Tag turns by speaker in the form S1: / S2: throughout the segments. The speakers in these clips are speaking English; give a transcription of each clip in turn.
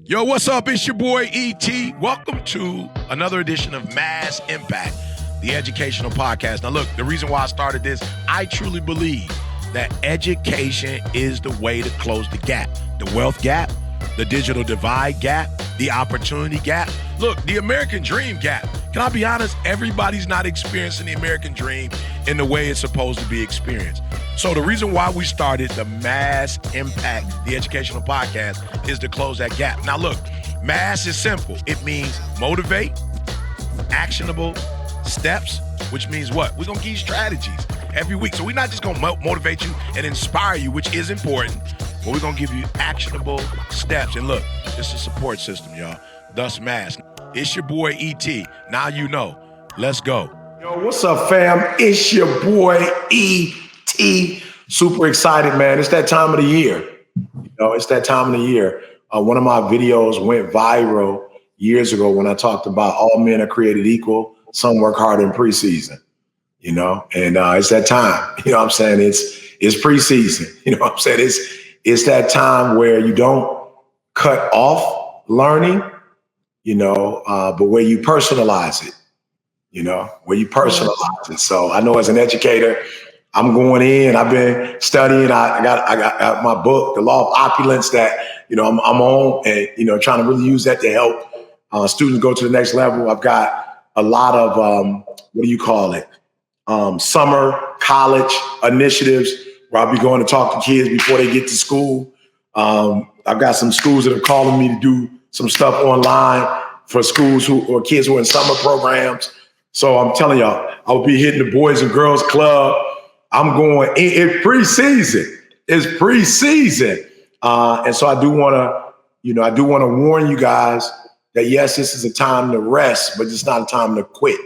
S1: Yo, what's up? It's your boy E.T. Welcome to another edition of M.A.S.S Impact, the educational podcast. Now, look, the reason why I started this, I truly believe that education is the way to close the gap, the wealth gap, the digital divide gap, the opportunity gap. Look, the American dream gap. Can I be honest? Everybody's not experiencing the American dream in the way it's supposed to be experienced. So the reason why we started the M.A.S.S Impact, the educational podcast, is to close that gap. Now look, M.A.S.S is simple. It means motivate, actionable steps, which means what? We're going to give you strategies every week. So we're not just going to motivate you and inspire you, which is important, but we're going to give you actionable steps. And look, it's a support system, y'all. Thus M.A.S.S. It's your boy E.T. Now you know. Let's go.
S2: Yo, what's up, fam? It's your boy E.T. Super excited, man. It's that time of the year. It's that time of the year. One of my videos went viral years ago when I talked about all men are created equal. Some work hard in preseason, and it's that time. You know what I'm saying? It's preseason. You know what I'm saying? It's that time where you don't cut off learning, but where you personalize it, where you personalize it. So I know as an educator, I'm going in. I've been studying. I got my book, The Law of Opulence, that I'm on, and trying to really use that to help students go to the next level. I've got a lot of summer college initiatives where I'll be going to talk to kids before they get to school. I've got some schools that are calling me to do some stuff online for schools or kids who are in summer programs. So I'm telling y'all, I'll be hitting the Boys and Girls Club. I'm going, it's preseason. It's preseason. And so I do want to warn you guys that yes, this is a time to rest, but it's not a time to quit.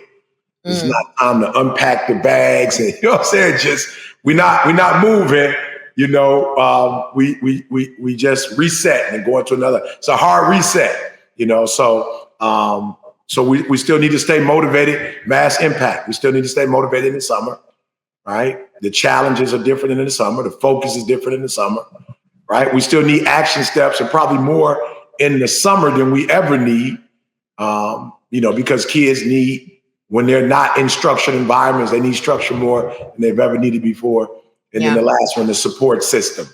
S2: It's not time to unpack the bags and, what I'm saying? Just, we're not moving, we just reset and go into another. It's a hard reset, so we still need to stay motivated. M.A.S.S Impact. We still need to stay motivated in the summer, right? The challenges are different in the summer. The focus is different in the summer, right? We still need action steps and probably more in the summer than we ever need, because kids need, when they're not in structured environments, they need structure more than they've ever needed before. And then the last one, the support system,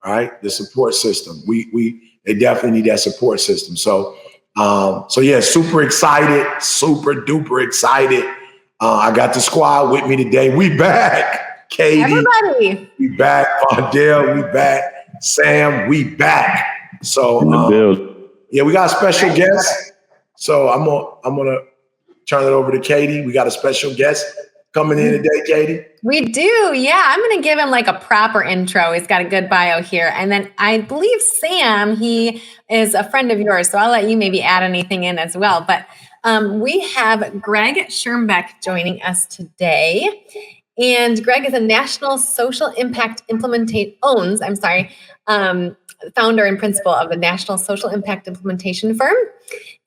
S2: right? The support system. They definitely need that support system. So yeah, super excited, super duper excited. I got the squad with me today. We back, Katie.
S3: Everybody.
S2: We back, Vondale. We back, Sam. We back. So
S4: in the build.
S2: Yeah, we got a special guest. So I'm gonna turn it over to Katie. We got a special guest coming in today, Katie.
S3: We do, yeah. I'm going to give him like a proper intro. He's got a good bio here. And then I believe Sam, he is a friend of yours, so I'll let you maybe add anything in as well. But we have Greg Schermbeck joining us today. And Greg is a national social impact founder and principal of the National Social Impact Implementation Firm.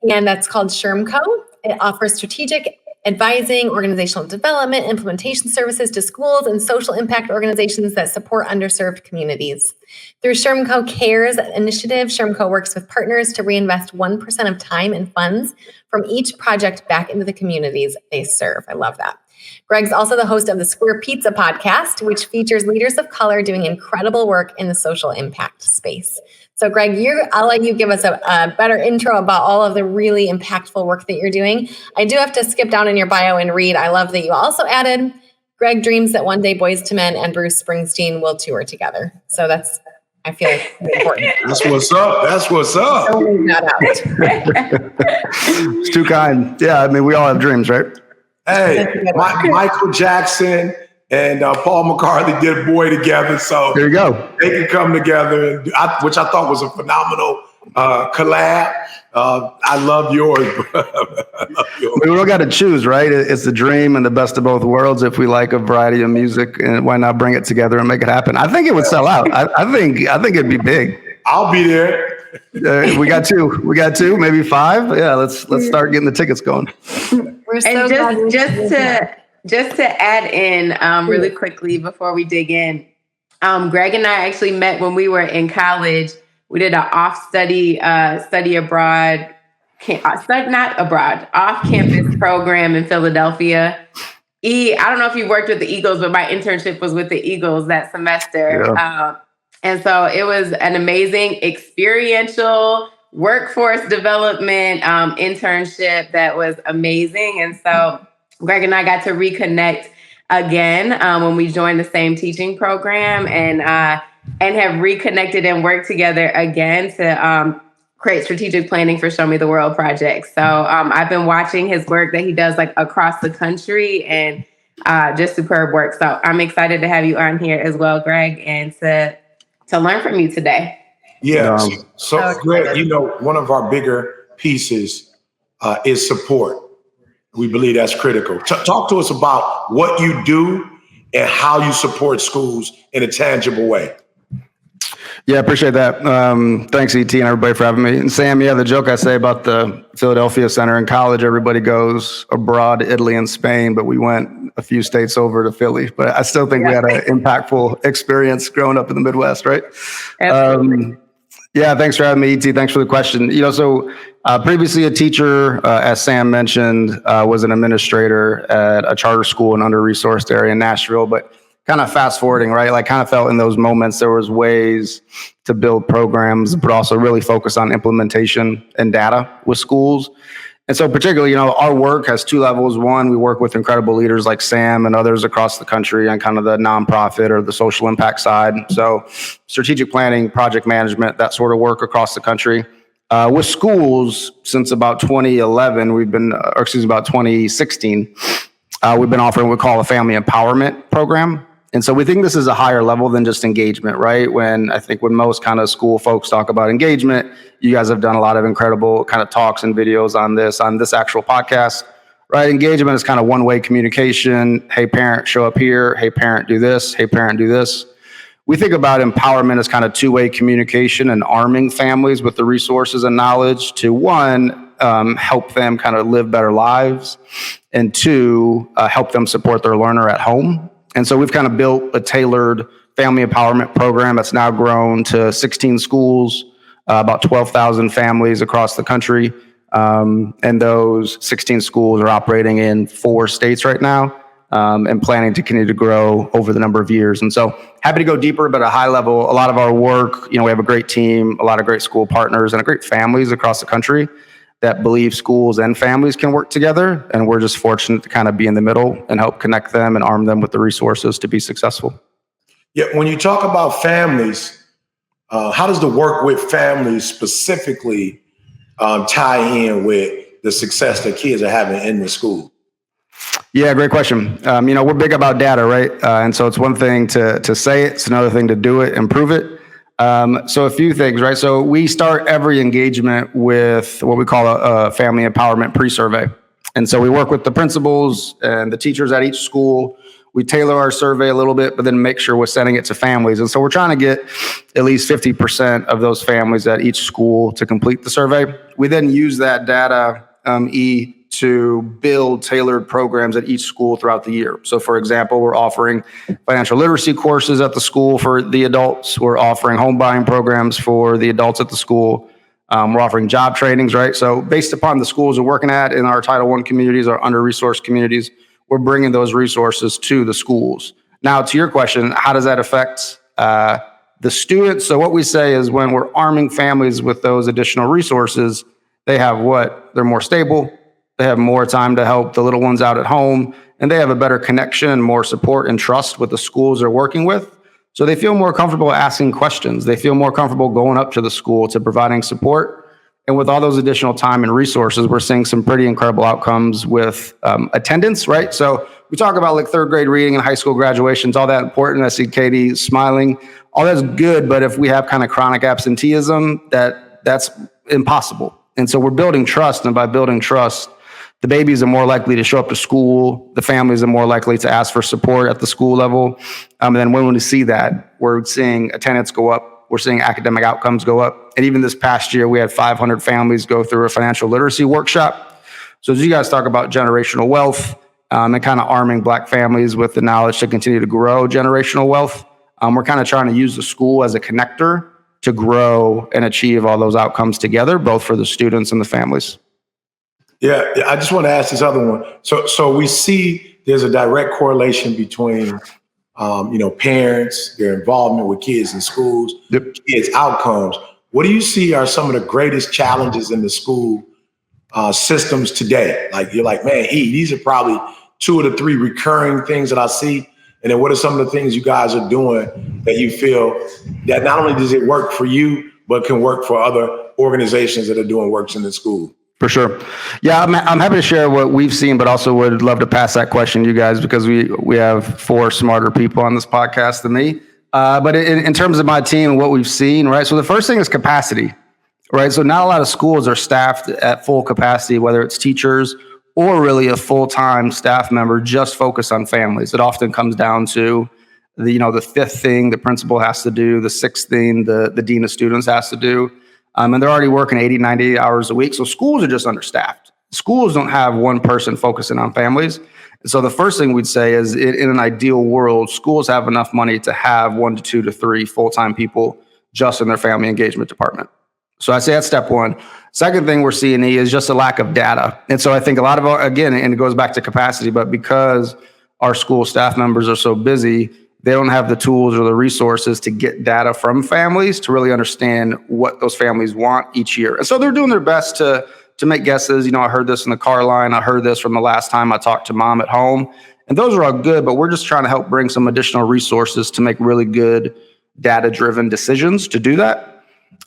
S3: And that's called SchermCo. It offers strategic advising, organizational development, implementation services to schools and social impact organizations that support underserved communities. Through SchermCo Cares initiative, SchermCo works with partners to reinvest 1% of time and funds from each project back into the communities they serve. I love that. Greg's also the host of the Square Pizza podcast, which features leaders of color doing incredible work in the social impact space. So Greg, I'll let you give us a better intro about all of the really impactful work that you're doing. I do have to skip down in your bio and read. I love that you also added, Greg dreams that one day Boys to Men and Bruce Springsteen will tour together. So I feel like it's important.
S2: That's what's up. That's what's up.
S3: Don't leave that out.
S4: It's too kind. Yeah, I mean, we all have dreams, right?
S2: Hey, Michael Jackson and Paul McCartney did a boy together. So
S4: there you go.
S2: They can come together, which I thought was a phenomenal collab. I love yours.
S4: We all got to choose, right? It's the dream and the best of both worlds. If we like a variety of music, and why not bring it together and make it happen? I think it would sell out. I think it'd be big.
S2: I'll be there.
S4: We got two. We got two, maybe five. Yeah, let's start getting the tickets going.
S3: We're so
S5: and just to add in really quickly before we dig in, Greg and I actually met when we were in college. We did an study abroad, off-campus program in Philadelphia. I don't know if you worked with the Eagles, but my internship was with the Eagles that semester.
S4: Yeah.
S5: And so it was an amazing experiential workforce development internship that was amazing. And so Greg and I got to reconnect again when we joined the same teaching program and have reconnected and worked together again to create strategic planning for Show Me the World project. So I've been watching his work that he does like across the country and just superb work. So I'm excited to have you on here as well, Greg, and to learn from you today.
S2: Yeah. So Greg, one of our bigger pieces is support. We believe that's critical. Talk to us about what you do and how you support schools in a tangible way.
S4: Yeah, appreciate that. Thanks, ET, and everybody for having me. And Sam, the joke I say about the Philadelphia Center in college, everybody goes abroad to Italy and Spain, but we went a few states over to Philly. But I still think we had an impactful experience growing up in the Midwest, right?
S5: Absolutely.
S4: Thanks for having me, ET. Thanks for the question. So previously a teacher, as Sam mentioned, was an administrator at a charter school in an under-resourced area in Nashville, but kind of fast forwarding, right? Like kind of felt in those moments there was ways to build programs, but also really focus on implementation and data with schools. And so particularly, our work has two levels. One, we work with incredible leaders like Sam and others across the country on kind of the nonprofit or the social impact side. So strategic planning, project management, that sort of work across the country. With schools, since about 2011, about 2016, we've been offering what we call a family empowerment program. And so we think this is a higher level than just engagement, right? When most kind of school folks talk about engagement, you guys have done a lot of incredible kind of talks and videos on this actual podcast, right? Engagement is kind of one-way communication. Hey, parent, show up here. Hey, parent, do this. Hey, parent, do this. We think about empowerment as kind of two-way communication and arming families with the resources and knowledge to, one, help them kind of live better lives, and two, help them support their learner at home. And so we've kind of built a tailored family empowerment program that's now grown to 16 schools, about 12,000 families across the country. And those 16 schools are operating in 4 states right now, and planning to continue to grow over the number of years. And so happy to go deeper, but at a high level, a lot of our work, we have a great team, a lot of great school partners, and great families across the country that believe schools and families can work together. And we're just fortunate to kind of be in the middle and help connect them and arm them with the resources to be successful.
S2: Yeah, when you talk about families, how does the work with families specifically tie in with the success that kids are having in the school?
S4: Yeah, great question. We're big about data, right? And so it's one thing to say it, it's another thing to do it and prove it. So a few things, right? So we start every engagement with what we call a family empowerment pre-survey. And so we work with the principals and the teachers at each school. We tailor our survey a little bit, but then make sure we're sending it to families. And so we're trying to get at least 50% of those families at each school to complete the survey. We then use that data, to build tailored programs at each school throughout the year. So for example, we're offering financial literacy courses at the school for the adults. We're offering home buying programs for the adults at the school. We're offering job trainings, right? So based upon the schools we're working at in our Title I communities, our under-resourced communities, we're bringing those resources to the schools. Now, to your question, how does that affect the students? So what we say is when we're arming families with those additional resources, they have what? They're more stable. They have more time to help the little ones out at home, and they have a better connection and more support and trust with the schools they're working with. So they feel more comfortable asking questions. They feel more comfortable going up to the school to providing support. And with all those additional time and resources, we're seeing some pretty incredible outcomes with attendance, right? So we talk about like 3rd grade reading and high school graduations, all that important. I see Katie smiling. All that's good, but if we have kind of chronic absenteeism, that's impossible. And so we're building trust, and by building trust, the babies are more likely to show up to school. The families are more likely to ask for support at the school level. And then when we see that, we're seeing attendance go up. We're seeing academic outcomes go up. And even this past year, we had 500 families go through a financial literacy workshop. So as you guys talk about generational wealth and kind of arming Black families with the knowledge to continue to grow generational wealth, we're kind of trying to use the school as a connector to grow and achieve all those outcomes together, both for the students and the families.
S2: Yeah, I just want to ask this other one. So we see there's a direct correlation between, parents, their involvement with kids in schools, kids' outcomes. What do you see are some of the greatest challenges in the school systems today? Like, you're like, man, these are probably 2 of the 3 recurring things that I see. And then what are some of the things you guys are doing that you feel that not only does it work for you, but can work for other organizations that are doing works in the school?
S4: For sure. Yeah, I'm happy to share what we've seen, but also would love to pass that question to you guys, because we have 4 smarter people on this podcast than me. But in terms of my team and what we've seen, right? So the first thing is capacity, right? So not a lot of schools are staffed at full capacity, whether it's teachers or really a full-time staff member just focused on families. It often comes down to the 5th thing the principal has to do, the 6th thing the dean of students has to do. And they're already working 80, 90 hours a week. So schools are just understaffed. Schools don't have one person focusing on families. And so the first thing we'd say is, in an ideal world, schools have enough money to have 1 to 2 to 3 full-time people just in their family engagement department. So I say that's step one. Second thing we're seeing is just a lack of data. And so I think a lot of again, and it goes back to capacity, but because our school staff members are so busy, they don't have the tools or the resources to get data from families to really understand what those families want each year. And so they're doing their best to make guesses. I heard this in the car line. I heard this from the last time I talked to mom at home. And those are all good, but we're just trying to help bring some additional resources to make really good data-driven decisions to do that.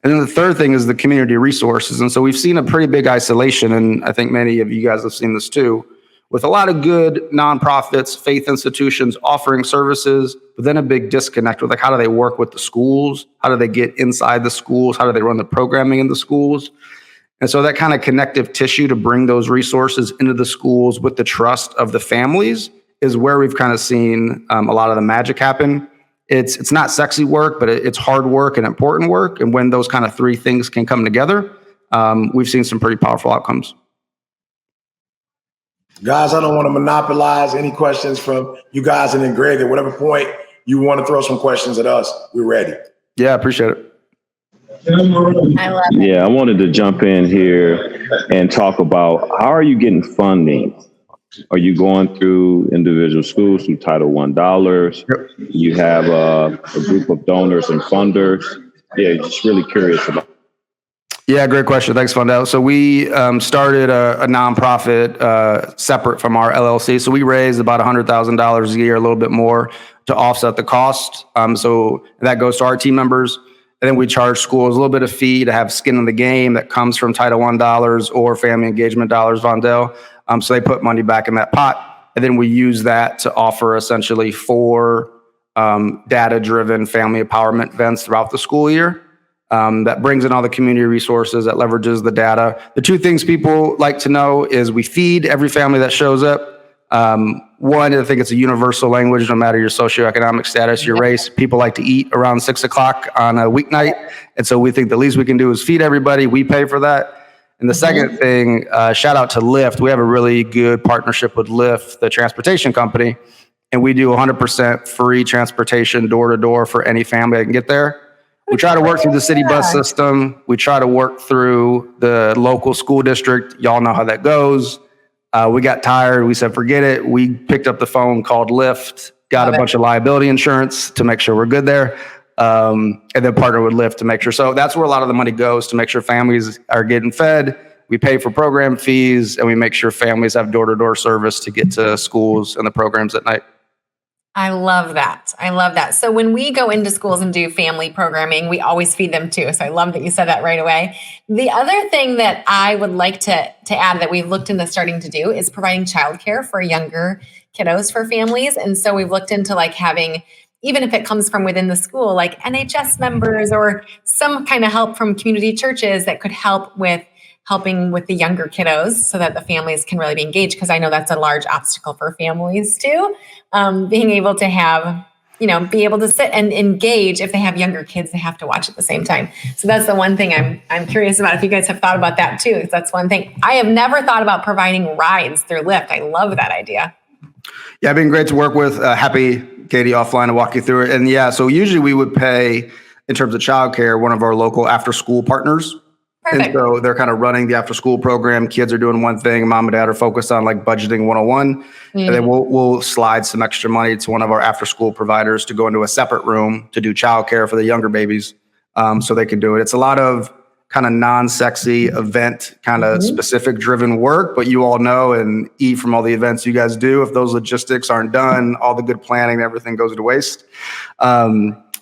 S4: And then the third thing is the community resources. And so we've seen a pretty big isolation, and I think many of you guys have seen this too, with a lot of good nonprofits, faith institutions offering services, but then a big disconnect with, like, how do they work with the schools? How do they get inside the schools? How do they run the programming in the schools? And so that kind of connective tissue to bring those resources into the schools with the trust of the families is where we've kind of seen a lot of the magic happen. It's not sexy work, but it's hard work and important work. And when those kind of 3 things can come together, we've seen some pretty powerful outcomes.
S2: Guys, I don't want to monopolize any questions from you guys, and then Greg, at whatever point you want to throw some questions at us, we're ready.
S4: Yeah, appreciate it.
S3: I love it.
S6: Yeah, I wanted to jump in here and talk about, how are you getting funding? Are you going through individual schools through Title I dollars?
S4: Yep.
S6: You have a group of donors and funders? Yeah, just really curious about.
S4: Yeah, great question. Thanks, Vondale. So we started a nonprofit separate from our LLC. So we raised about $100,000 a year, a little bit more, to offset the cost. So that goes to our team members. And then we charge schools a little bit of fee to have skin in the game that comes from Title I dollars or family engagement dollars, Vondale. So they put money back in that pot. And then we use that to offer essentially 4 data-driven family empowerment events throughout the school year. That brings in all the community resources, that leverages the data. The 2 things people like to know is we feed every family that shows up. One, I think it's a universal language, no matter your socioeconomic status, your race. People like to eat around 6 o'clock on a weeknight. And so we think the least we can do is feed everybody. We pay for that. And the second thing, shout out to Lyft. We have a really good partnership with Lyft, the transportation company. And we do 100% free transportation door to door for any family that can get there. We try to work through the city bus system. We try to work through the local school district. Y'all know how that goes. We got tired. We said, forget it. We picked up the phone, called Lyft, got a bunch of liability insurance to make sure we're good there. And then partner with Lyft to make sure. So that's where a lot of the money goes, to make sure families are getting fed. We pay for program fees, and we make sure families have door-to-door service to get to schools and the programs at night.
S3: I love that. I love that. So when we go into schools and do family programming, we always feed them too. So I love that you said that right away. The other thing that I would like to add that we've looked into starting to do is providing childcare for younger kiddos for families. And so we've looked into like having, even if it comes from within the school, like NHS members or some kind of help from community churches that could helping with the younger kiddos so that the families can really be engaged. Because I know that's a large obstacle for families too. Being able to have, be able to sit and engage if they have younger kids they have to watch at the same time. So that's the one thing I'm curious about. If you guys have thought about that too, because that's one thing. I have never thought about providing rides through Lyft. I love that idea.
S4: Yeah, been great to work with. Happy Katie offline to walk you through it. And yeah, so usually we would pay in terms of childcare, one of our local after-school partners.
S3: Perfect.
S4: And so they're kind of running the after-school program. Kids are doing one thing. Mom and dad are focused on like budgeting 101. And then we'll slide some extra money to one of our after-school providers to go into a separate room to do childcare for the younger babies, so they can do it. It's a lot of kind of non-sexy event, kind of specific driven work, but you all know and eat from all the events you guys do. If those logistics aren't done, all the good planning, everything goes to waste.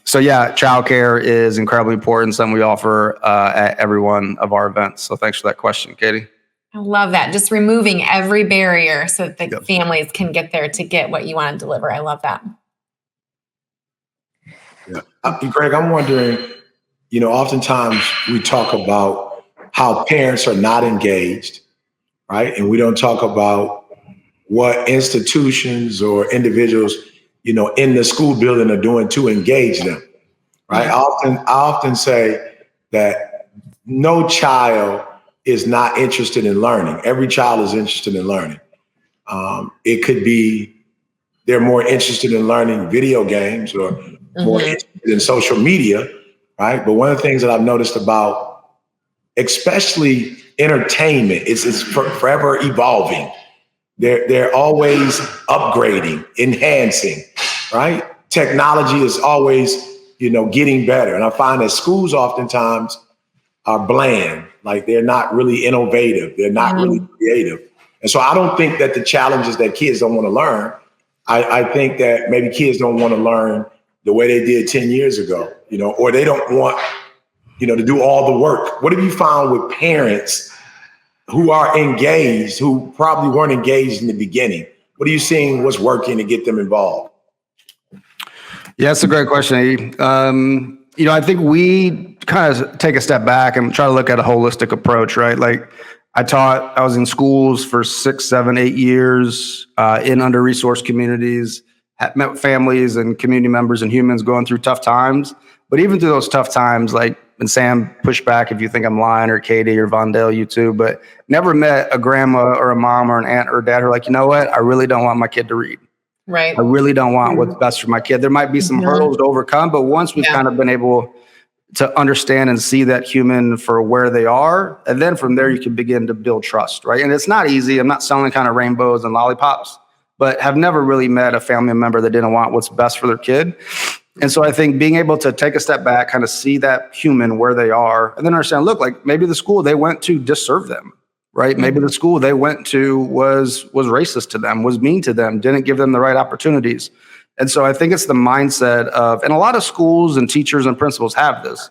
S4: So yeah, childcare is incredibly important, something we offer at every one of our events. So thanks for that question, Katie.
S3: I love that. Just removing every barrier so that the families can get there to get what you want to deliver. I love that.
S2: Yeah. Greg, I'm wondering, oftentimes we talk about how parents are not engaged, right? And we don't talk about what institutions or individuals, in the school building are doing to engage them, right? I often say that no child is not interested in learning. Every child is interested in learning. It could be they're more interested in learning video games or more interested in social media, right? But one of the things that I've noticed about, especially entertainment, is forever evolving. They're always upgrading, enhancing, right? Technology is always, getting better. And I find that schools oftentimes are bland, like they're not really innovative. They're not really creative. And so I don't think that the challenges that kids don't want to learn, I think that maybe kids don't want to learn the way they did 10 years ago, or they don't want, to do all the work. What have you found with parents who are engaged, who probably weren't engaged in the beginning? What are you seeing what's working to get them involved?
S4: Yeah, that's a great question, Eddie. I think we kind of take a step back and try to look at a holistic approach, right? Like I was in schools for 6, 7, 8 years in under-resourced communities, met with families and community members and humans going through tough times. But even through those tough times, like, and Sam, push back if you think I'm lying, or Katie or Vondale, you too, but never met a grandma or a mom or an aunt or dad who are like, you know what? I really don't want my kid to read.
S3: Right.
S4: I really don't want what's best for my kid. There might be some hurdles to overcome, but once we've kind of been able to understand and see that human for where they are, and then from there you can begin to build trust, right? And it's not easy. I'm not selling kind of rainbows and lollipops, but have never really met a family member that didn't want what's best for their kid. And so I think being able to take a step back, kind of see that human where they are, and then understand, look, like maybe the school they went to disserved them, right? Maybe the school they went to was racist to them, was mean to them, didn't give them the right opportunities. And so I think it's the mindset of, and a lot of schools and teachers and principals have this,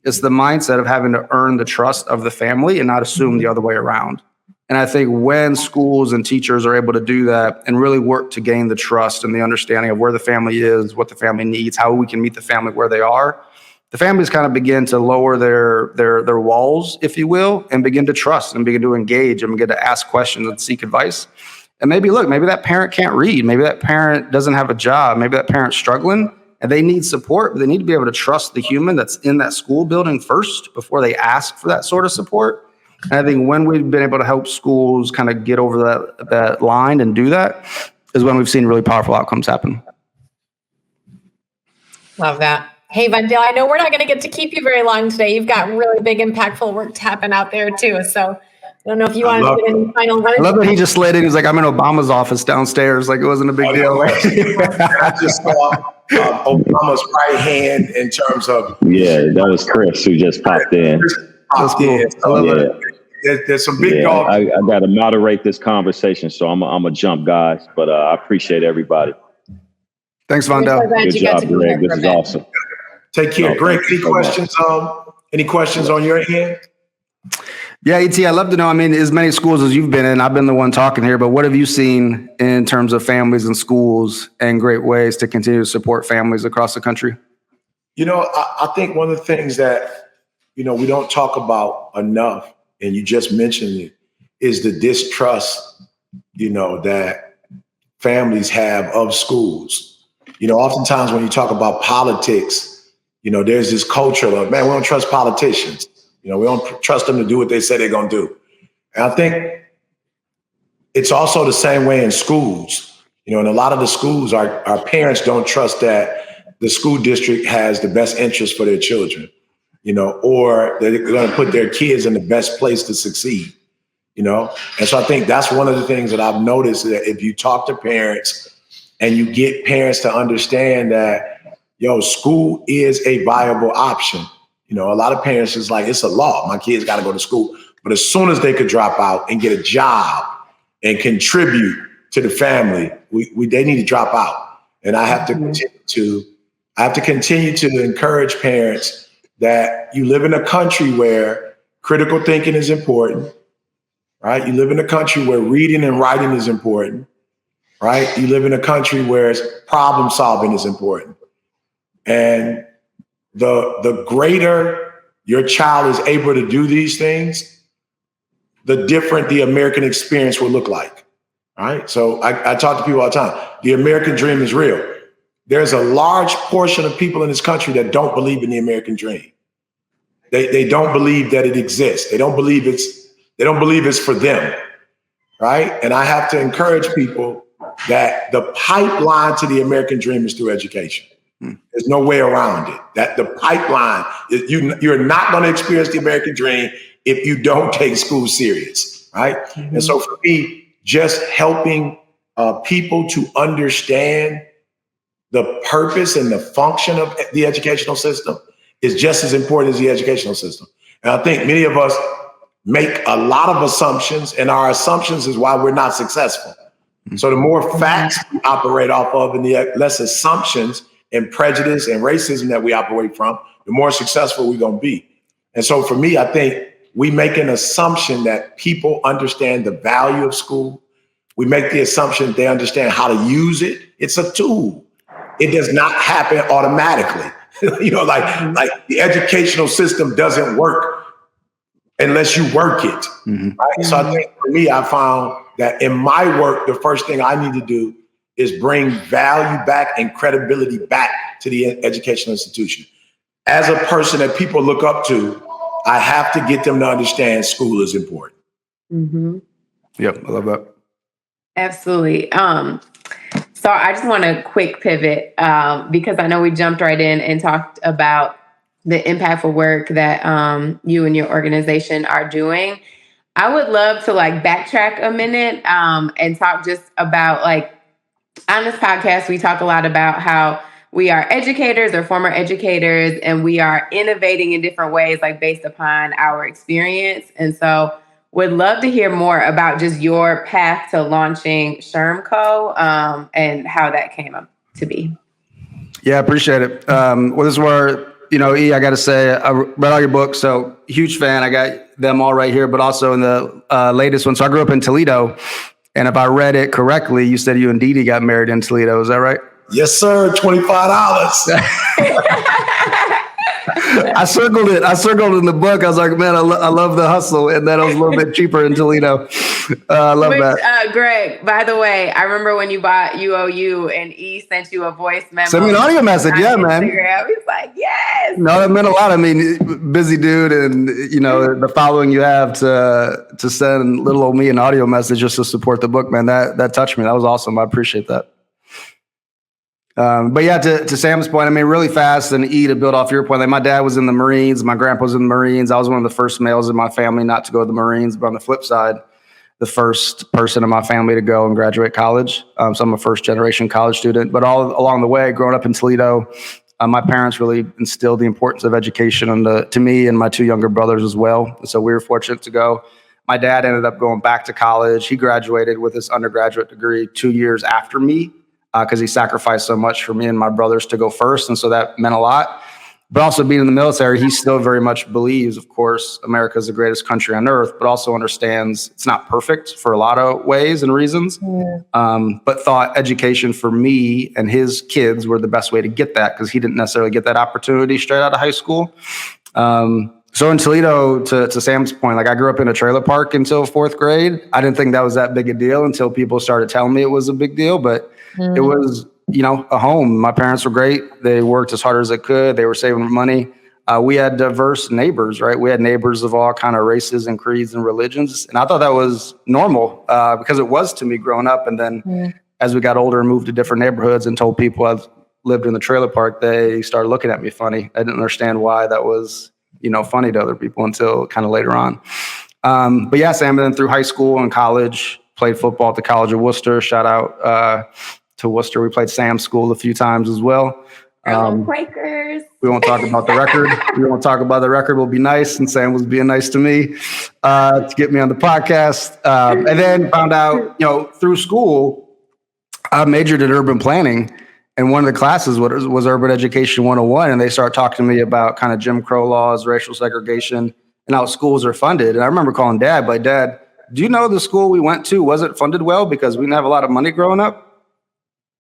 S4: it's the mindset of having to earn the trust of the family and not assume the other way around. And I think when schools and teachers are able to do that and really work to gain the trust and the understanding of where the family is, what the family needs, how we can meet the family where they are, the families kind of begin to lower their walls, if you will, and begin to trust and begin to engage and begin to ask questions and seek advice. And maybe that parent can't read. Maybe that parent doesn't have a job. Maybe that parent's struggling and they need support, but they need to be able to trust the human that's in that school building first before they ask for that sort of support. And I think when we've been able to help schools kind of get over that line and do that is when we've seen really powerful outcomes happen.
S3: Love that. Hey, Vondale, I know we're not going to get to keep you very long today. You've got really big, impactful work to happen out there too. So I don't know if you want to get any final words.
S4: I love that he just slid in. He was like, I'm in Obama's office downstairs. Like it wasn't a big deal.
S2: I just saw Obama's right hand in terms of.
S6: Yeah, that was Chris who just popped in.
S4: That's cool. I love it.
S2: There's some big dogs.
S6: I got to moderate this conversation, so I'm a jump, guys. But I appreciate everybody.
S4: Thanks, Vondale.
S6: Good job, Greg. This is awesome.
S2: Take care, Greg. Any questions? Any questions on your end?
S4: Yeah, ET, I'd love to know. I mean, as many schools as you've been in, I've been the one talking here, but what have you seen in terms of families and schools and great ways to continue to support families across the country?
S2: I think one of the things that, we don't talk about enough, and you just mentioned it, is the distrust, that families have of schools. Oftentimes when you talk about politics, there's this culture of, man, we don't trust politicians. We don't trust them to do what they say they're going to do. And I think it's also the same way in schools. In a lot of the schools, our parents don't trust that the school district has the best interest for their children, or they're going to put their kids in the best place to succeed, And so I think that's one of the things that I've noticed, that if you talk to parents and you get parents to understand that, school is a viable option. A lot of parents is like, it's a law. My kids got to go to school. But as soon as they could drop out and get a job and contribute to the family, they need to drop out. And I have to continue to encourage parents that you live in a country where critical thinking is important, right? You live in a country where reading and writing is important, right? You live in a country where problem solving is important. And the greater your child is able to do these things, the different the American experience will look like, right? So I talk to people all the time. The American dream is real. There's a large portion of people in this country that don't believe in the American dream. They don't believe that it exists. They don't believe it's for them, right? And I have to encourage people that the pipeline to the American dream is through education. There's no way around it. That the pipeline, you're not going to experience the American dream if you don't take school serious, right? And so for me, just helping people to understand the purpose and the function of the educational system is just as important as the educational system. And I think many of us make a lot of assumptions, and our assumptions is why we're not successful. So the more facts we operate off of and the less assumptions and prejudice and racism that we operate from, the more successful we're going to be. And so for me, I think we make an assumption that people understand the value of school. We make the assumption that they understand how to use it. It's a tool. It does not happen automatically. Like the educational system doesn't work unless you work it. Right? So I think for me, I found that in my work, the first thing I need to do is bring value back and credibility back to the educational institution. As a person that people look up to, I have to get them to understand school is important.
S4: Yep, I love that.
S5: Absolutely. So I just want to quick pivot because I know we jumped right in and talked about the impactful work that you and your organization are doing. I would love to backtrack a minute and talk just about on this podcast, we talk a lot about how we are educators or former educators, and we are innovating in different ways, based upon our experience. And so would love to hear more about just your path to launching SchermCo and how that came up to be.
S4: Yeah, appreciate it. Well, this is where, E, I got to say, I read all your books, so huge fan. I got them all right here, but also in the latest one. So I grew up in Toledo, and if I read it correctly, you said you and Dee got married in Toledo. Is that right?
S2: Yes, sir. $25.
S4: I circled it. I circled it in the book. I was like, man, I love the hustle. And then it was a little bit cheaper in Toledo. I love that.
S5: Greg, by the way, I remember when you bought UOU and E sent you a voice memo.
S4: Send me an audio message. Yeah, man.
S5: Instagram. He's like, yes.
S4: No, that meant a lot. I mean, busy dude. And, the following you have to send little old me an audio message just to support the book, man, that touched me. That was awesome. I appreciate that. But yeah, to Sam's point, I mean, really fast, and E, to build off your point, my dad was in the Marines, my grandpa was in the Marines. I was one of the first males in my family not to go to the Marines, but on the flip side, the first person in my family to go and graduate college. So I'm a first generation college student, but all along the way, growing up in Toledo, my parents really instilled the importance of education to me and my two younger brothers as well. So we were fortunate to go. My dad ended up going back to college. He graduated with his undergraduate degree 2 years after me, because he sacrificed so much for me and my brothers to go first. And so that meant a lot. But also being in the military, he still very much believes, of course, America is the greatest country on earth, but also understands it's not perfect for a lot of ways and reasons. But thought education for me and his kids were the best way to get that, because he didn't necessarily get that opportunity straight out of high school. So in Toledo, to Sam's point, I grew up in a trailer park until fourth grade. I didn't think that was that big a deal until people started telling me it was a big deal, but it was, a home. My parents were great. They worked as hard as they could. They were saving money. We had diverse neighbors, right? We had neighbors of all kind of races and creeds and religions. And I thought that was normal because it was to me growing up. And then as we got older and moved to different neighborhoods and told people lived in the trailer park, they started looking at me funny. I didn't understand why that was, funny to other people until kind of later on. But yeah, Sam, then through high school and college, played football at the College of Worcester. Shout out to Worcester. We played Sam's school a few times as well.
S5: Quakers.
S4: We won't talk about the record. We won't talk about the record. We'll be nice. And Sam was being nice to me to get me on the podcast. And then found out, through school, I majored in urban planning. And one of the classes was Urban Education 101. And they started talking to me about kind of Jim Crow laws, racial segregation, and how schools are funded. And I remember calling Dad, like, Dad, do you know the school we went to wasn't funded well because we didn't have a lot of money growing up?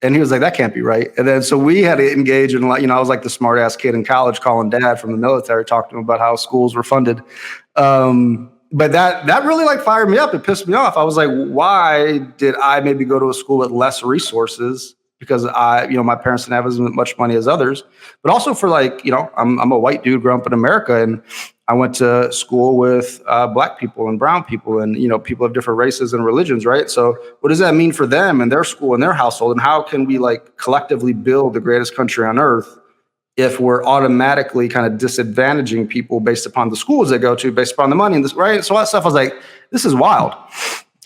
S4: And he was like, that can't be right. And then so we had to engage in, I was like the smart ass kid in college calling Dad from the military, talking to him about how schools were funded. But that really fired me up. It pissed me off. I was like, why did I maybe go to a school with less resources? Because my parents didn't have as much money as others, but also for I'm a white dude growing up in America, and I went to school with Black people and brown people and, people of different races and religions, right? So what does that mean for them and their school and their household? And how can we collectively build the greatest country on earth if we're automatically kind of disadvantaging people based upon the schools they go to, based upon the money and this, right? So all that stuff, I was like, this is wild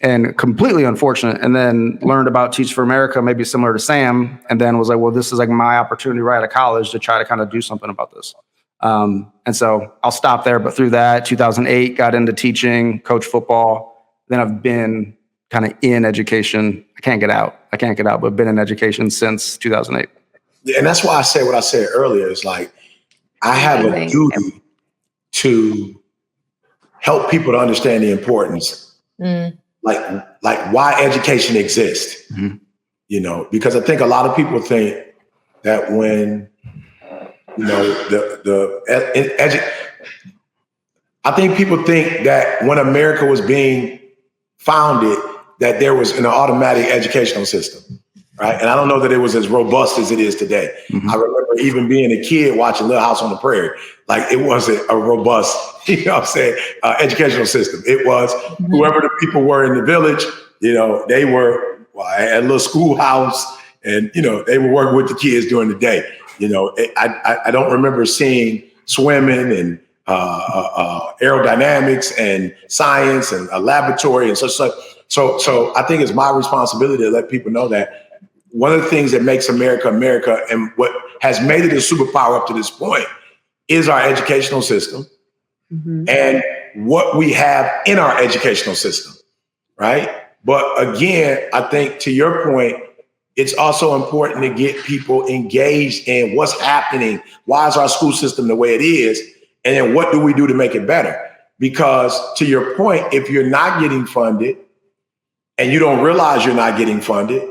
S4: and completely unfortunate. And then learned about Teach for America, maybe similar to Sam. And then was like, well, this is my opportunity right out of college to try to kind of do something about this. And so I'll stop there. But through that, 2008, got into teaching, coach football. Then I've been kind of in education. I can't get out, but been in education since 2008.
S2: Yeah, and that's why I said what I said earlier. It's like, I have a duty to help people to understand the importance, like why education exists, because I think a lot of people think that when, I think people think that when America was being founded, that there was an automatic educational system, right? And I don't know that it was as robust as it is today. I remember even being a kid watching Little House on the Prairie. It wasn't a robust, educational system. It was whoever the people were in the village, they were at a little schoolhouse and, they were working with the kids during the day. I don't remember seeing swimming and aerodynamics and science and a laboratory and such. So I think it's my responsibility to let people know that one of the things that makes America America and what has made it a superpower up to this point is our educational system and what we have in our educational system, right? But again, I think to your point, it's also important to get people engaged in what's happening. Why is our school system the way it is? And then what do we do to make it better? Because to your point, if you're not getting funded and you don't realize you're not getting funded,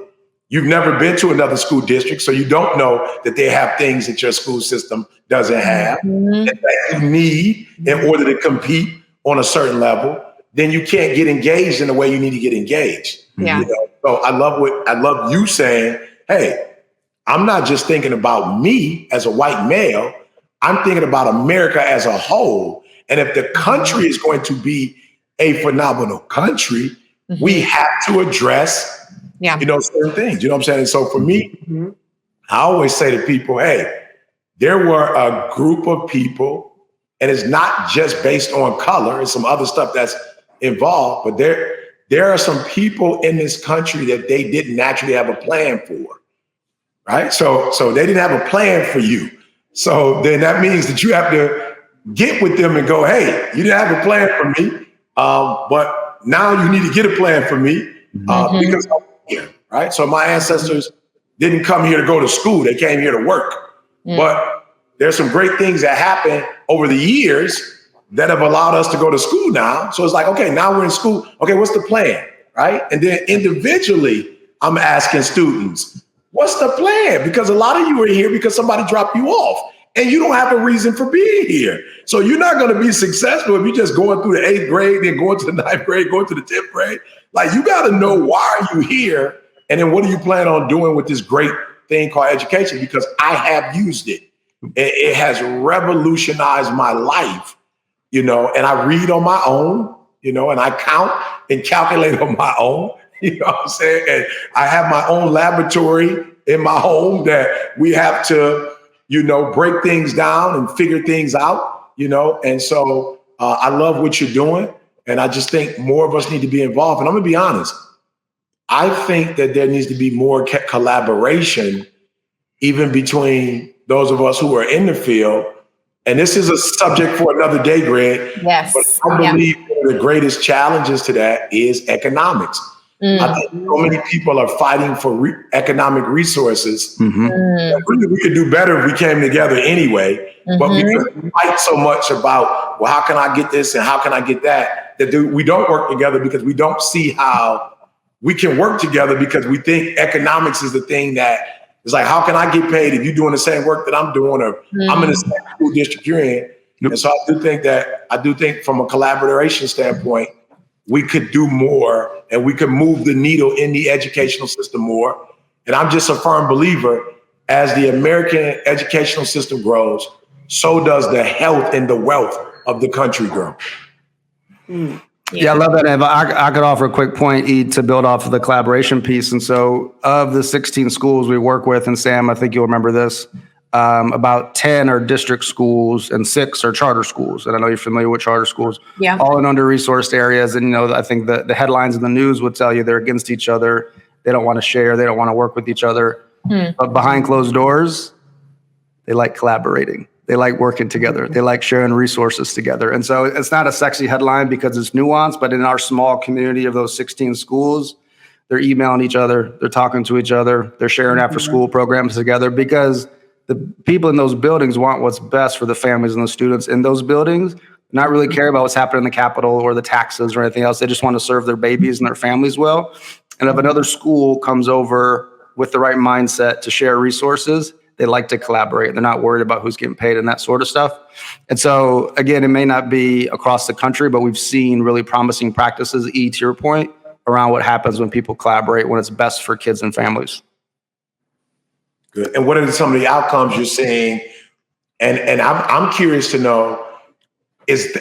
S2: you've never been to another school district, so you don't know that they have things that your school system doesn't have that you need in order to compete on a certain level, then you can't get engaged in the way you need to get engaged.
S3: Yeah.
S2: So I love you saying, hey, I'm not just thinking about me as a white male, I'm thinking about America as a whole. And if the country is going to be a phenomenal country, we have to address, certain things. You know what I'm saying? And so for me, I always say to people, hey, there were a group of people, and it's not just based on color, it's some other stuff that's involved, but there are some people in this country that they didn't actually have a plan for, right? So they didn't have a plan for you. So then that means that you have to get with them and go, hey, you didn't have a plan for me, but now you need to get a plan for me because I'm here, right? So my ancestors didn't come here to go to school. They came here to work. But there's some great things that happened over the years that have allowed us to go to school now. So it's like, okay, now we're in school. Okay, what's the plan, right? And then individually, I'm asking students, what's the plan? Because a lot of you are here because somebody dropped you off and you don't have a reason for being here. So you're not going to be successful if you're just going through the 8th grade, then going to the 9th grade, going to the 10th grade. Like, you got to know, why are you here? And then what do you plan on doing with this great thing called education? Because I have used it. It has revolutionized my life, and I read on my own, and I count and calculate on my own, you know what I'm saying? And I have my own laboratory in my home that we have to, break things down and figure things out, and so I love what you're doing. And I just think more of us need to be involved. And I'm gonna be honest, I think that there needs to be more collaboration, even between those of us who are in the field. And this is a subject for another day, Greg.
S3: Yes.
S2: But I believe one of the greatest challenges to that is economics. I think so many people are fighting for economic resources. That really we could do better if we came together anyway. But because we fight so much about, well, how can I get this and how can I get that, that we don't work together because we don't see how we can work together, because we think economics is the thing that is like, how can I get paid if you're doing the same work that I'm doing, or I'm in the same school district you're in? And so I do think from a collaboration standpoint, we could do more and we could move the needle in the educational system more. And I'm just a firm believer, as the American educational system grows, so does the health and the wealth of the country grow.
S4: Yeah, I love that. And if I could offer a quick point, E, to build off of the collaboration piece. And so of the 16 schools we work with, and Sam, I think you'll remember this, about 10 are district schools and 6 are charter schools. And I know you're familiar with charter schools, all in under-resourced areas. And, I think the headlines in the news would tell you they're against each other. They don't want to share. They don't want to work with each other. But behind closed doors, they like collaborating. They like working together. They like sharing resources together. And so it's not a sexy headline because it's nuanced, but in our small community of those 16 schools, they're emailing each other. They're talking to each other. They're sharing after school programs together, because the people in those buildings want what's best for the families and the students in those buildings, not really care about what's happening in the Capitol or the taxes or anything else. They just want to serve their babies and their families well. And if another school comes over with the right mindset to share resources, they like to collaborate. They're not worried about who's getting paid and that sort of stuff. And so, again, it may not be across the country, but we've seen really promising practices, E, to your point, around what happens when people collaborate, when it's best for kids and families.
S2: Good. And what are some of the outcomes you're seeing? And I'm curious to know,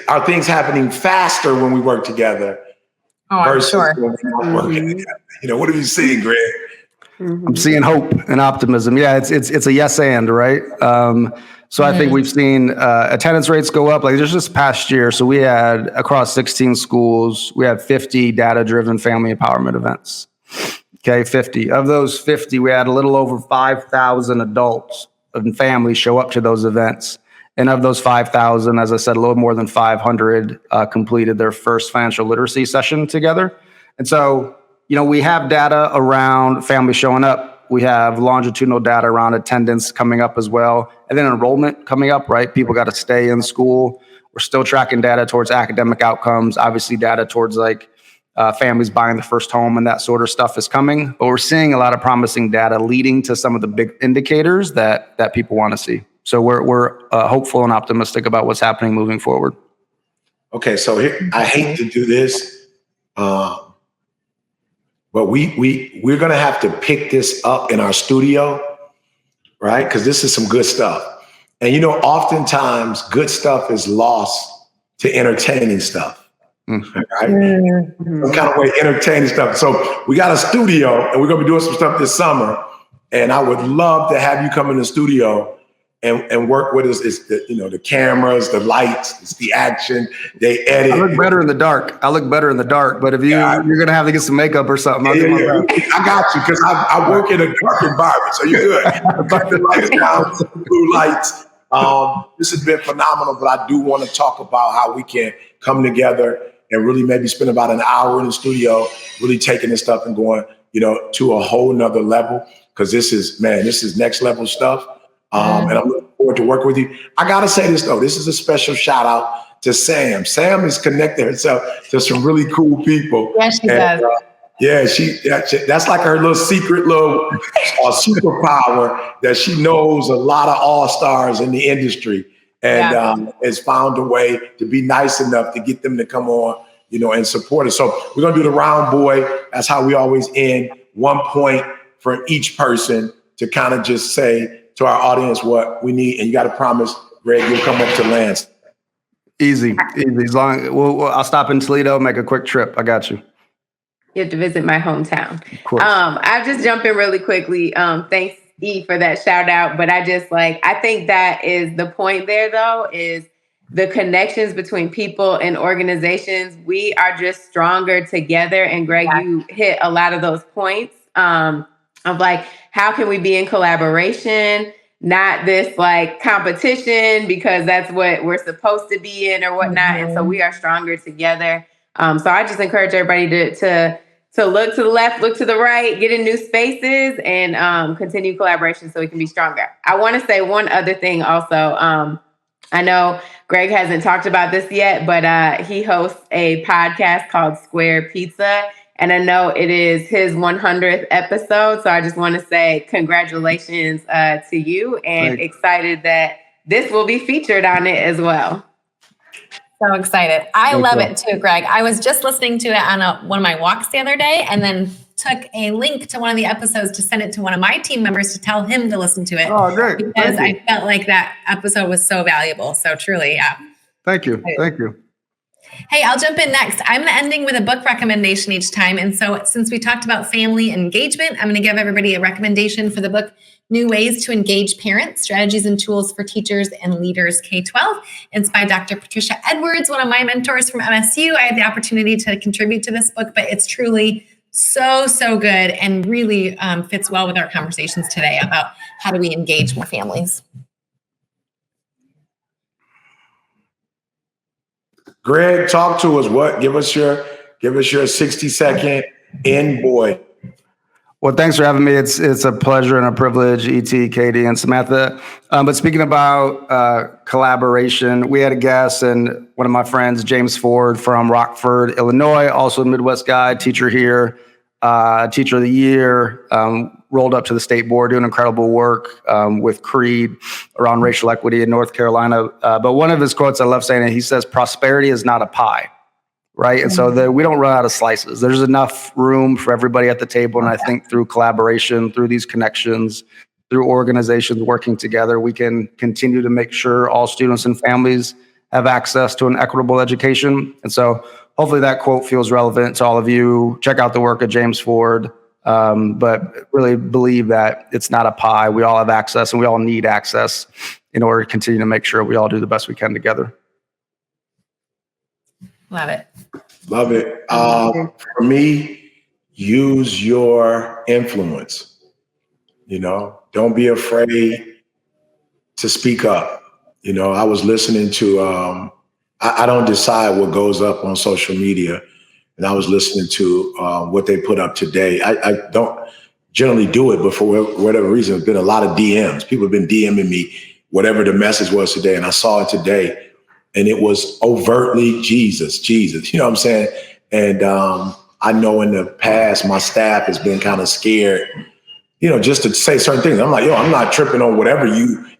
S2: are things happening faster when we work together?
S3: Oh, I'm sure.
S2: When we're not working together? What are you seeing, Greg?
S4: I'm seeing hope and optimism. Yeah, it's a yes and, right? So I think we've seen attendance rates go up. Like just this past year, so we had across 16 schools, we had 50 data-driven family empowerment events. Okay, 50. Of those 50, we had a little over 5,000 adults and families show up to those events. And of those 5,000, as I said, a little more than 500 completed their first financial literacy session together. And so, we have data around families showing up. We have longitudinal data around attendance coming up as well. And then enrollment coming up, right? People got to stay in school. We're still tracking data towards academic outcomes. Obviously, data towards families buying the first home and that sort of stuff is coming. But we're seeing a lot of promising data leading to some of the big indicators that people want to see. So we're hopeful and optimistic about what's happening moving forward.
S2: Okay, so here, I hate to do this, but we're going to have to pick this up in our studio, right? Because this is some good stuff. And oftentimes good stuff is lost to entertaining stuff, right? Some kind of way entertaining stuff. So we got a studio and we're going to be doing some stuff this summer. And I would love to have you come in the studio and work with us. It's the cameras, the lights, it's the action, they edit.
S4: I look better in the dark. But if you're going to have to get some makeup or something, I'll do my best.
S2: I got you, because I work in a dark environment, so you're good. Cut the lights down, blue lights. This has been phenomenal, but I do want to talk about how we can come together and really maybe spend about an hour in the studio, really taking this stuff and going, to a whole nother level, because this is next level stuff. And I'm looking forward to working with you. I got to say this, though. This is a special shout out to Sam. Sam has connected herself to some really cool people.
S3: Yeah, she does.
S2: That's like her little secret superpower, that she knows a lot of all-stars in the industry, and has found a way to be nice enough to get them to come on, and support us. So we're going to do the round boy. That's how we always end. 1 point from each person to kind of just say to our audience what we need. And you got to promise, Greg, you'll come up to Lance.
S4: Easy. As long, I'll stop in Toledo, make a quick trip. I got you.
S5: You have to visit my hometown.
S4: Of course.
S5: I'll just jump in really quickly. Thanks, E, for that shout out. But I think that is the point there, though, is the connections between people and organizations. We are just stronger together. And Greg, you hit a lot of those points of like, how can we be in collaboration? Not this like competition, because that's what we're supposed to be in or whatnot. And so we are stronger together. So I just encourage everybody to look to the left, look to the right, get in new spaces, and continue collaboration so we can be stronger. I want to say one other thing also. I know Greg hasn't talked about this yet, but he hosts a podcast called Square Pizza. And I know it is his 100th episode. So I just want to say congratulations to you, and excited that this will be featured on it as well.
S3: So excited. I love it too, Greg. I was just listening to it on one of my walks the other day, and then took a link to one of the episodes to send it to one of my team members to tell him to listen to it.
S4: Oh, great.
S3: Because I felt like that episode was so valuable. So truly, yeah.
S4: Thank you. Thank you.
S3: Hey, I'll jump in next. I'm ending with a book recommendation each time. And so since we talked about family engagement, I'm going to give everybody a recommendation for the book, New Ways to Engage Parents, Strategies and Tools for Teachers and Leaders K-12. It's by Dr. Patricia Edwards, one of my mentors from MSU. I had the opportunity to contribute to this book, but it's truly so good and really fits well with our conversations today about how do we engage more families.
S2: Greg, talk to us. Give us your 60-second in boy.
S4: Well, thanks for having me. It's a pleasure and a privilege, E.T., Katie, and Samantha. But speaking about collaboration, we had a guest, and one of my friends, James Ford from Rockford, Illinois, also a Midwest guy, teacher here, teacher of the year, rolled up to the state board, doing incredible work with Creed around racial equity in North Carolina. But one of his quotes I love saying it, he says, prosperity is not a pie. Right. And so we don't run out of slices. There's enough room for everybody at the table. And I think through collaboration, through these connections, through organizations working together, we can continue to make sure all students and families have access to an equitable education. And so hopefully that quote feels relevant to all of you. Check out the work of James Ford, but really believe that it's not a pie. We all have access, and we all need access in order to continue to make sure we all do the best we can together.
S3: Love it.
S2: Love it. For me, use your influence. Don't be afraid to speak up. I was listening to, I don't decide what goes up on social media. And I was listening to what they put up today. I don't generally do it, but for whatever reason, there's been a lot of DMs. People have been DMing me, whatever the message was today. And I saw it today. And it was overtly Jesus, you know what I'm saying? And I know in the past, my staff has been kind of scared, just to say certain things. I'm like, I'm not tripping on whatever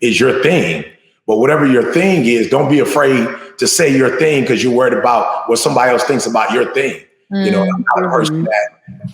S2: is your thing. But whatever your thing is, don't be afraid to say your thing because you're worried about what somebody else thinks about your thing. I'm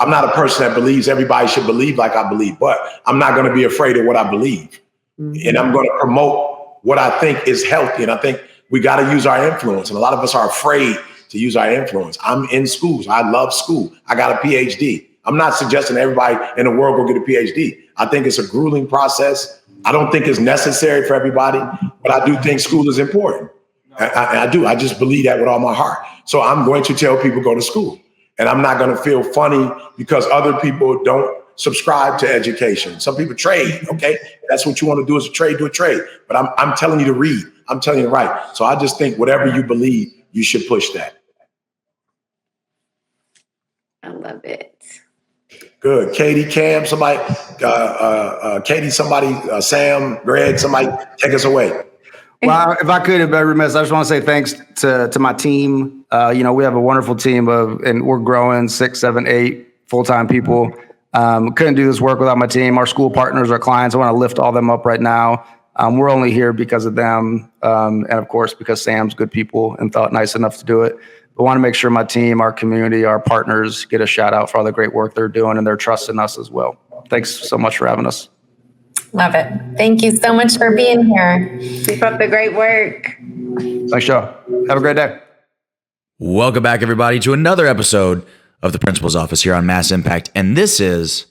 S2: not a person that believes everybody should believe like I believe, but I'm not going to be afraid of what I believe. And I'm going to promote what I think is healthy. And I think we got to use our influence. And a lot of us are afraid to use our influence. I'm in schools. I love school. I got a PhD. I'm not suggesting everybody in the world go get a PhD. I think it's a grueling process. I don't think it's necessary for everybody, but I do think school is important. I do. I just believe that with all my heart. So I'm going to tell people go to school. And I'm not going to feel funny because other people don't subscribe to education. Some people trade. Okay. That's what you want to do is do a trade. But I'm telling you to read. I'm telling you to write. So I just think whatever you believe, you should push that.
S5: I love it.
S2: Good. Katie, Cam, somebody, Katie, Sam, Greg, somebody take us away.
S4: Well, if I could, if I'm remiss, I just want to say thanks to my team. We have a wonderful team and we're growing 6, 7, 8 full-time people. Couldn't do this work without my team, our school partners, our clients. I want to lift all them up right now. We're only here because of them. And of course, because Sam's good people and thought nice enough to do it. I want to make sure my team, our community, our partners get a shout out for all the great work they're doing, and they're trusting us as well. Thanks so much for having us.
S3: Love it. Thank you so much for being here.
S5: Keep up the great work.
S4: Thanks, Joe. Have a great day.
S7: Welcome back, everybody, to another episode of the principal's office here on M.A.S.S Impact, and this is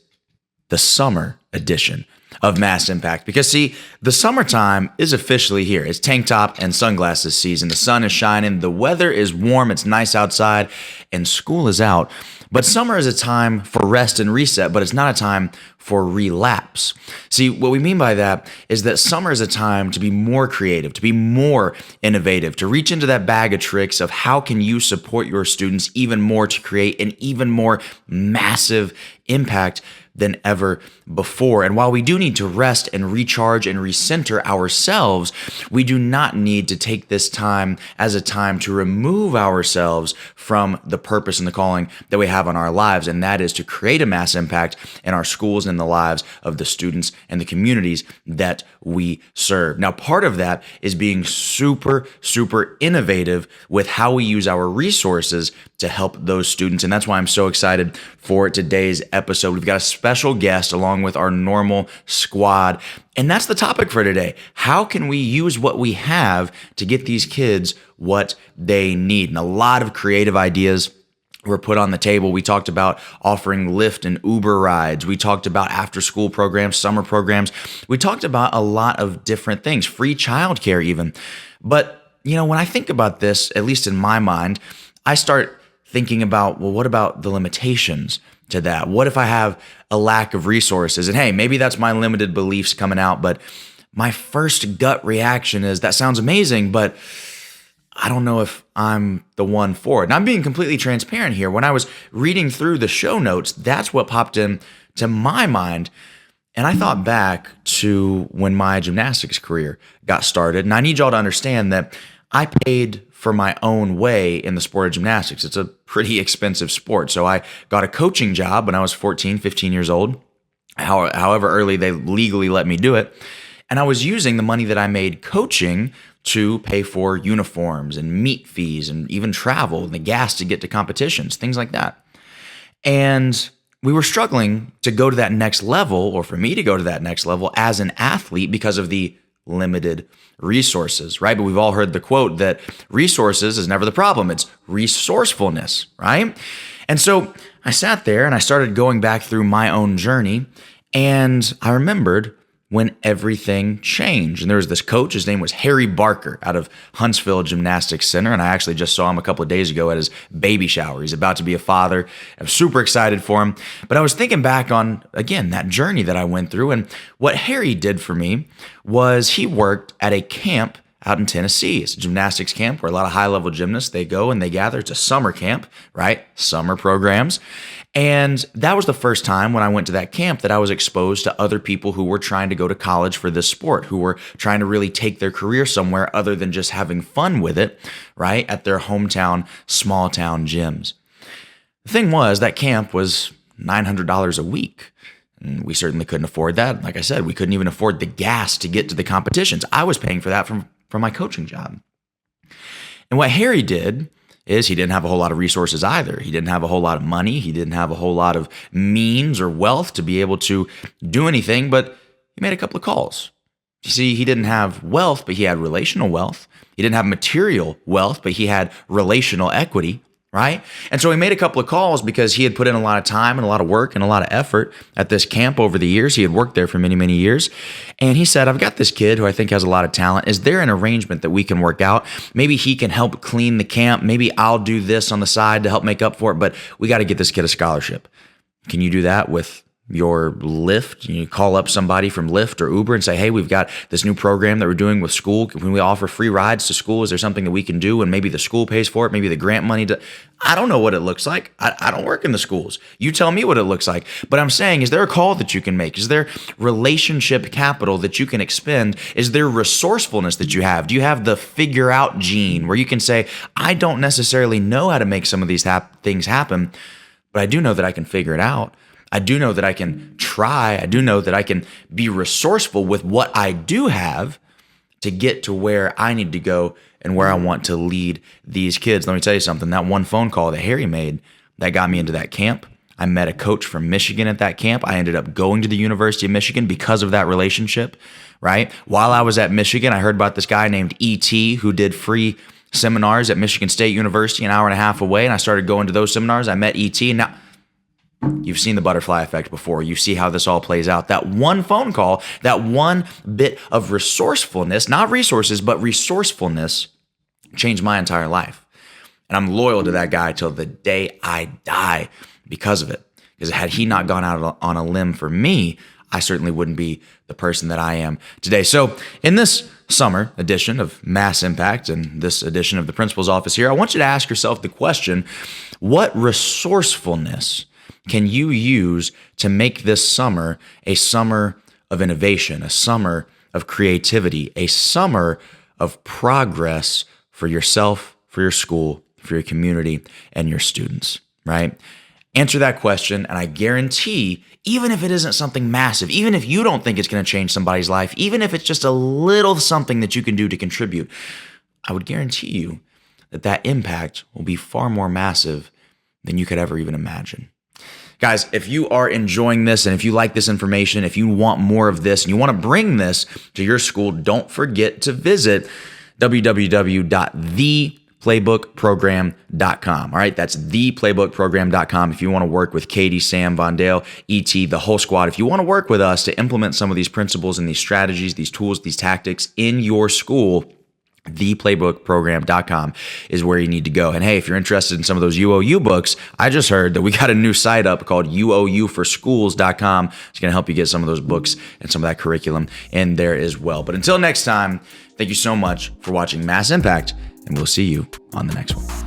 S7: the summer edition of M.A.S.S Impact. Because see, the summertime is officially here. It's tank top and sunglasses season. The sun is shining, the weather is warm, it's nice outside, and school is out. But summer is a time for rest and reset, but it's not a time for relapse. See, what we mean by that is that summer is a time to be more creative, to be more innovative, to reach into that bag of tricks of how can you support your students even more to create an even more massive impact than ever before. And while we do need to rest and recharge and recenter ourselves, we do not need to take this time as a time to remove ourselves from the purpose and the calling that we have on our lives. And that is to create a mass impact in our schools and the lives of the students and the communities that we serve. Now, part of that is being super, super innovative with how we use our resources to help those students. And that's why I'm so excited for today's episode. We've got a special guest along with our normal squad. And that's the topic for today. How can we use what we have to get these kids what they need? And a lot of creative ideas were put on the table. We talked about offering Lyft and Uber rides. We talked about after-school programs, summer programs. We talked about a lot of different things, free childcare even. But, you know, when I think about this, at least in my mind, I start thinking about, well, what about the limitations to that? What if I have a lack of resources? And hey, maybe that's my limited beliefs coming out, but my first gut reaction is that sounds amazing, but I don't know if I'm the one for it. And I'm being completely transparent here. When I was reading through the show notes, that's what popped into my mind. And I thought back to when my gymnastics career got started. And I need y'all to understand that I paid for my own way in the sport of gymnastics. It's a pretty expensive sport. So I got a coaching job when I was 14, 15 years old, however early they legally let me do it. And I was using the money that I made coaching to pay for uniforms and meet fees and even travel and the gas to get to competitions, things like that. And we were struggling to go to that next level, or for me to go to that next level as an athlete because of the limited resources, right? But we've all heard the quote that resources is never the problem. It's resourcefulness, right? And so I sat there and I started going back through my own journey, and I remembered when everything changed. And there was this coach, his name was Harry Barker out of Huntsville Gymnastics Center. And I actually just saw him a couple of days ago at his baby shower. He's about to be a father. I'm super excited for him. But I was thinking back on, again, that journey that I went through. And what Harry did for me was he worked at a camp out in Tennessee. It's a gymnastics camp where a lot of high-level gymnasts, they go and they gather. It's a summer camp, right? Summer programs. And that was the first time when I went to that camp that I was exposed to other people who were trying to go to college for this sport, who were trying to really take their career somewhere other than just having fun with it, right? At their hometown, small town gyms. The thing was, that camp was $900 a week. And we certainly couldn't afford that. Like I said, we couldn't even afford the gas to get to the competitions. I was paying for that from my coaching job. And what Harry did is he didn't have a whole lot of resources either. He didn't have a whole lot of money. He didn't have a whole lot of means or wealth to be able to do anything, but he made a couple of calls. You see, he didn't have wealth, but he had relational wealth. He didn't have material wealth, but he had relational equity, right? And so he made a couple of calls because he had put in a lot of time and a lot of work and a lot of effort at this camp over the years. He had worked there for many, many years. And he said, I've got this kid who I think has a lot of talent. Is there an arrangement that we can work out? Maybe he can help clean the camp. Maybe I'll do this on the side to help make up for it, but we got to get this kid a scholarship. Can you do that with your Lyft? You call up somebody from Lyft or Uber and say, hey, we've got this new program that we're doing with school. Can we offer free rides to school? Is there something that we can do? And maybe the school pays for it. Maybe the grant money. I don't know what it looks like. I don't work in the schools. You tell me what it looks like. But I'm saying, is there a call that you can make? Is there relationship capital that you can expend? Is there resourcefulness that you have? Do you have the figure out gene where you can say, I don't necessarily know how to make some of these things happen, but I do know that I can figure it out. I do know that I can try. I do know that I can be resourceful with what I do have to get to where I need to go and where I want to lead these kids. Let me tell you something. That one phone call that Harry made that got me into that camp. I met a coach from Michigan at that camp. I ended up going to the University of Michigan because of that relationship, right? While I was at Michigan, I heard about this guy named E.T. who did free seminars at Michigan State University, an hour and a half away, and I started going to those seminars. I met ET, and now you've seen the butterfly effect before. You see how this all plays out. That one phone call, that one bit of resourcefulness, not resources, but resourcefulness, changed my entire life. And I'm loyal to that guy till the day I die because of it. Because had he not gone out on a limb for me, I certainly wouldn't be the person that I am today. So in this summer edition of M.A.S.S Impact and this edition of the Principal's Office here, I want you to ask yourself the question, what resourcefulness can you use to make this summer a summer of innovation, a summer of creativity, a summer of progress for yourself, for your school, for your community, and your students, right? Answer that question, and I guarantee, even if it isn't something massive, even if you don't think it's going to change somebody's life, even if it's just a little something that you can do to contribute, I would guarantee you that that impact will be far more massive than you could ever even imagine. Guys, if you are enjoying this and if you like this information, if you want more of this and you want to bring this to your school, don't forget to visit www.theplaybookprogram.com. All right, that's theplaybookprogram.com. If you want to work with Katie, Sam, Vondale, ET, the whole squad, if you want to work with us to implement some of these principles and these strategies, these tools, these tactics in your school, theplaybookprogram.com is where you need to go. And hey, if you're interested in some of those UOU books, I just heard that we got a new site up called UOUforschools.com. It's going to help you get some of those books and some of that curriculum in there as well. But until next time, thank you so much for watching M.A.S.S Impact, and we'll see you on the next one.